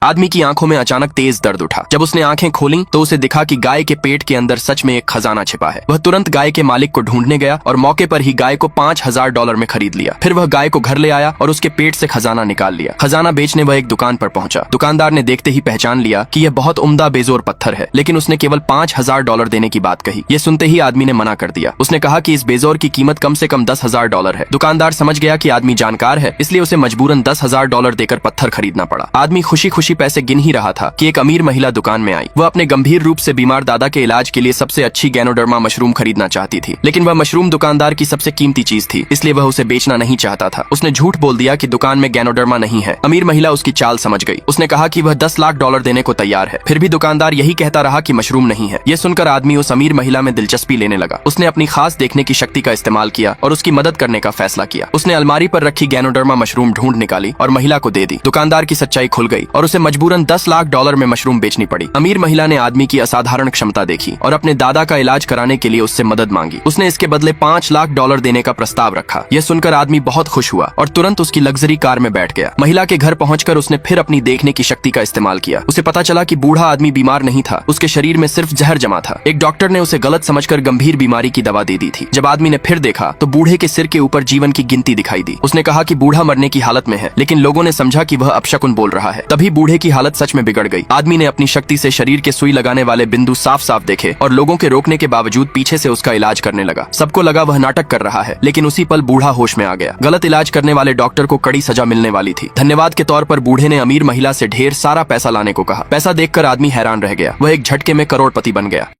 आदमी की आंखों में अचानक तेज दर्द उठा। जब उसने आंखें खोली तो उसे दिखा कि गाय के पेट के अंदर सच में एक खजाना छिपा है। वह तुरंत गाय के मालिक को ढूंढने गया और मौके पर ही गाय को $5000 में खरीद लिया। फिर वह गाय को घर ले आया और उसके पेट से खजाना निकाल लिया। खजाना बेचने वह एक दुकान पर पहुंचा। दुकानदार ने देखते ही पहचान लिया कि यह बहुत उम्दा बेजोर पत्थर है, लेकिन उसने केवल $5000 देने की बात कही। यह सुनते ही आदमी ने मना कर दिया। उसने कहा कि इस बेजोर की कीमत कम से कम $10,000 है। दुकानदार समझ गया कि आदमी जानकार है, इसलिए उसे मजबूरन $10,000 देकर पत्थर खरीदना पड़ा। आदमी खुशी खुशी पैसे गिन ही रहा था कि एक अमीर महिला दुकान में आई। वह अपने गंभीर रूप से बीमार दादा के इलाज के लिए सबसे अच्छी गैनोडर्मा मशरूम खरीदना चाहती थी, लेकिन वह मशरूम दुकानदार की सबसे कीमती चीज थी, इसलिए वह उसे बेचना नहीं चाहता था। उसने झूठ बोल दिया कि दुकान में गैनोडर्मा नहीं है। अमीर महिला उसकी चाल समझ गई। उसने कहा कि वह $10 लाख देने को तैयार है। फिर भी दुकानदार यही कहता रहा कि मशरूम नहीं है। यह सुनकर आदमी उस अमीर महिला में दिलचस्पी लेने लगा। उसने अपनी खास देखने की शक्ति का इस्तेमाल किया और उसकी मदद करने का फैसला किया। उसने अलमारी पर रखी गैनोडर्मा मशरूम ढूंढ निकाली और महिला को दे दी। दुकानदार की सच्चाई खुल गई और उसे मजबूरन $10 लाख में मशरूम बेचनी पड़ी। अमीर महिला ने आदमी की असाधारण क्षमता देखी और अपने दादा का इलाज कराने के लिए उससे मदद मांगी। उसने इसके बदले $5 लाख देने का प्रस्ताव रखा। यह सुनकर आदमी बहुत खुश हुआ और तुरंत उसकी लग्जरी कार में बैठ गया। महिला के घर पहुंचकर उसने फिर अपनी देखने की शक्ति का इस्तेमाल किया। उसे पता चला कि बूढ़ा आदमी बीमार नहीं था, उसके शरीर में सिर्फ जहर जमा था। एक डॉक्टर ने उसे गलत समझकर गंभीर बीमारी की दवा दे दी थी। जब आदमी ने फिर देखा तो बूढ़े के सिर के ऊपर जीवन की गिनती दिखाई दी। उसने कहा कि बूढ़ा मरने की हालत में है, लेकिन लोगों ने समझा कि वह अपशकुन बोल रहा है। तभी बूढ़े की हालत सच में बिगड़ गई। आदमी ने अपनी शक्ति से शरीर के सुई लगाने वाले बिंदु साफ साफ देखे और लोगों के रोकने के बावजूद पीछे से उसका इलाज करने लगा। सबको लगा वह नाटक कर रहा है, लेकिन उसी पल बूढ़ा होश में आ गया। गलत इलाज करने वाले डॉक्टर को कड़ी सजा मिलने वाली थी। धन्यवाद के तौर पर बूढ़े ने अमीर महिला से ढेर सारा पैसा लाने को कहा। पैसा देखकर आदमी हैरान रह गया। वह एक झटके में करोड़पति बन गया।